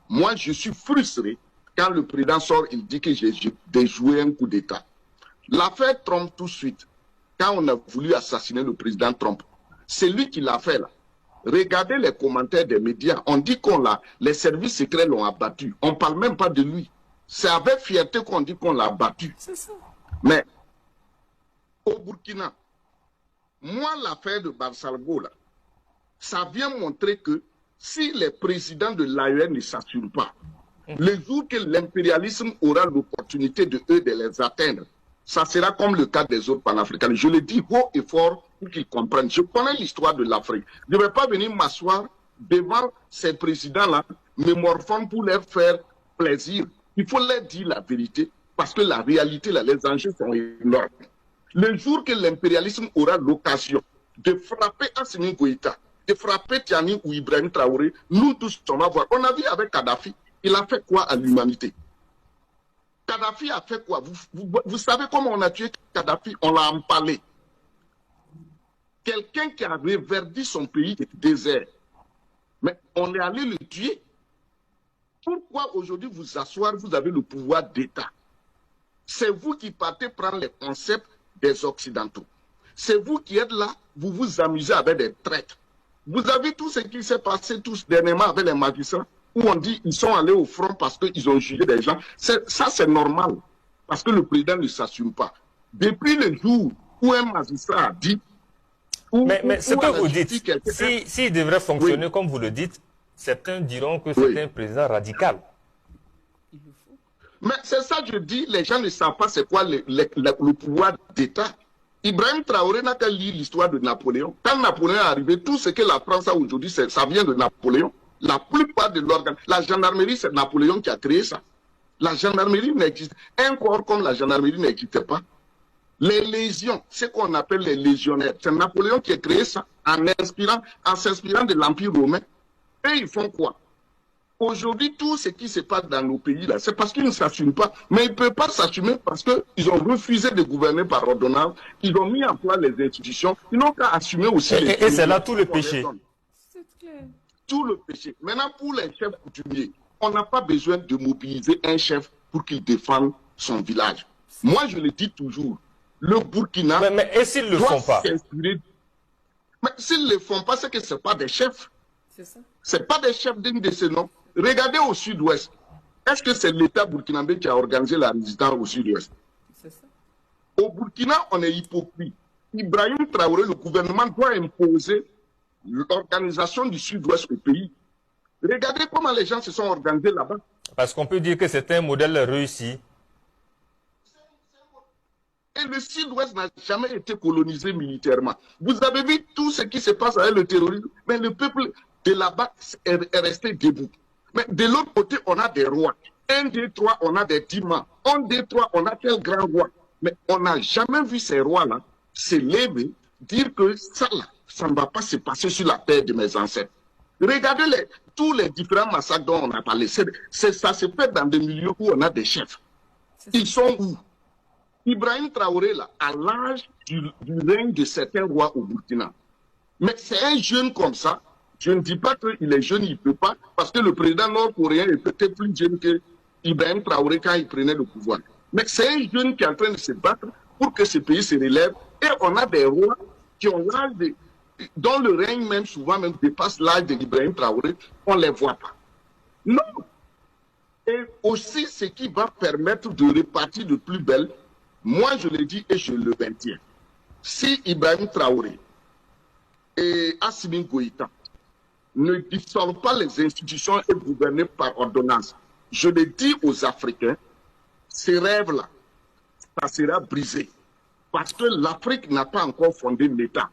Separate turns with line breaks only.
Moi, je suis frustré quand le président sort, il dit que j'ai déjoué un coup d'État. L'affaire Trump tout de suite, quand on a voulu assassiner le président Trump, c'est lui qui l'a fait là. Regardez les commentaires des médias. On dit les services secrets l'ont abattu. On ne parle même pas de lui. C'est avec fierté qu'on dit qu'on l'a abattu.
C'est ça.
Mais au Burkina, moi, l'affaire de Barsalgo, là, ça vient montrer que si les présidents de l'AES ne s'assurent pas, le jour que l'impérialisme aura l'opportunité de les atteindre, ça sera comme le cas des autres panafricains. Je le dis haut et fort pour qu'ils comprennent. Je connais l'histoire de l'Afrique. Je ne vais pas venir m'asseoir devant ces présidents-là, me morfondre pour leur faire plaisir. Il faut leur dire la vérité, parce que la réalité, là, les enjeux sont énormes. Le jour que l'impérialisme aura l'occasion de frapper Assimi Goïta, de frapper Tiani ou Ibrahim Traoré, nous tous, on va voir. On a vu avec Kadhafi, il a fait quoi à l'humanité? Kadhafi a fait quoi? Vous savez comment on a tué Kadhafi? On l'a empalé. Quelqu'un qui a reverdi son pays de désert. Mais on est allé le tuer. Pourquoi aujourd'hui vous asseoir, vous avez le pouvoir d'État? C'est vous qui partez prendre les concepts des Occidentaux. C'est vous qui êtes là, vous vous amusez avec des traites. Vous avez tout ce qui s'est passé tous dernièrement avec les magistrats, où on dit qu'ils sont allés au front parce qu'ils ont jugé des gens. Ça, c'est normal, parce que le président ne s'assume pas. Depuis le jour où un magistrat a dit...
Mais ce que vous dites, s'il devrait fonctionner comme vous le dites, certains diront que c'est un président radical.
Mais c'est ça que je dis, les gens ne savent pas c'est quoi le pouvoir d'État. Ibrahim Traoré n'a qu'à lire l'histoire de Napoléon. Quand Napoléon est arrivé, tout ce que la France a aujourd'hui, ça vient de Napoléon. La plupart de l'organe, la gendarmerie, c'est Napoléon qui a créé ça. La gendarmerie n'existe. Un corps comme la gendarmerie n'existait pas. Les légions, ce qu'on appelle les légionnaires, c'est Napoléon qui a créé ça en s'inspirant de l'Empire romain. Et ils font quoi? Aujourd'hui, tout ce qui se passe dans nos pays, là, c'est parce qu'ils ne s'assument pas. Mais ils ne peuvent pas s'assumer parce qu'ils ont refusé de gouverner par ordonnance. Ils ont mis en place les institutions. Ils n'ont qu'à assumer aussi les...
Et c'est là tout le péché.
C'est clair.
Tout le péché. Maintenant, pour les chefs coutumiers, on n'a pas besoin de mobiliser un chef pour qu'il défende son village. Moi, je le dis toujours, le Burkina...
Mais et s'ils ne le font pas?
Mais s'ils ne le font pas, c'est que ce n'est pas des chefs.
C'est ça.
Ce n'est pas des chefs dignes de ce nom. Regardez au sud-ouest. Est-ce que c'est l'État burkinabé qui a organisé la résistance au sud-ouest?
C'est ça.
Au Burkina, on est hypocrite. Ibrahim Traoré, le gouvernement doit imposer l'organisation du sud-ouest au pays. Regardez comment les gens se sont organisés là-bas.
Parce qu'on peut dire que c'est un modèle réussi.
Et le sud-ouest n'a jamais été colonisé militairement. Vous avez vu tout ce qui se passe avec le terrorisme, mais le peuple de là-bas est resté debout. Mais de l'autre côté, on a des rois. 1, 2, 3, on a des timans. 1, 2, 3, on a quel grand roi. Mais on n'a jamais vu ces rois-là se lever, dire que ça, là, ça ne va pas se passer sur la terre de mes ancêtres. Regardez tous les différents massacres dont on a parlé. Ça se fait dans des milieux où on a des chefs. Ils sont où? Ibrahim Traoré, là, à l'âge du règne de certains rois au Burkina. Mais c'est un jeune comme ça. Je ne dis pas qu'il est jeune, il ne peut pas, parce que le président nord-coréen est peut-être plus jeune que Ibrahim Traoré quand il prenait le pouvoir. Mais c'est un jeune qui est en train de se battre pour que ce pays se relève. Et on a des rois qui ont l'âge dont le règne même souvent même dépasse l'âge de Ibrahim Traoré, on ne les voit pas. Non. Et aussi ce qui va permettre de repartir de plus belle. Moi, je le dis et je le maintiens. Si Ibrahim Traoré et Assimi Goïta ne dissolvent pas les institutions et gouvernent par ordonnance, je le dis aux Africains, ces rêves-là, ça sera brisé. Parce que l'Afrique n'a pas encore fondé l'État.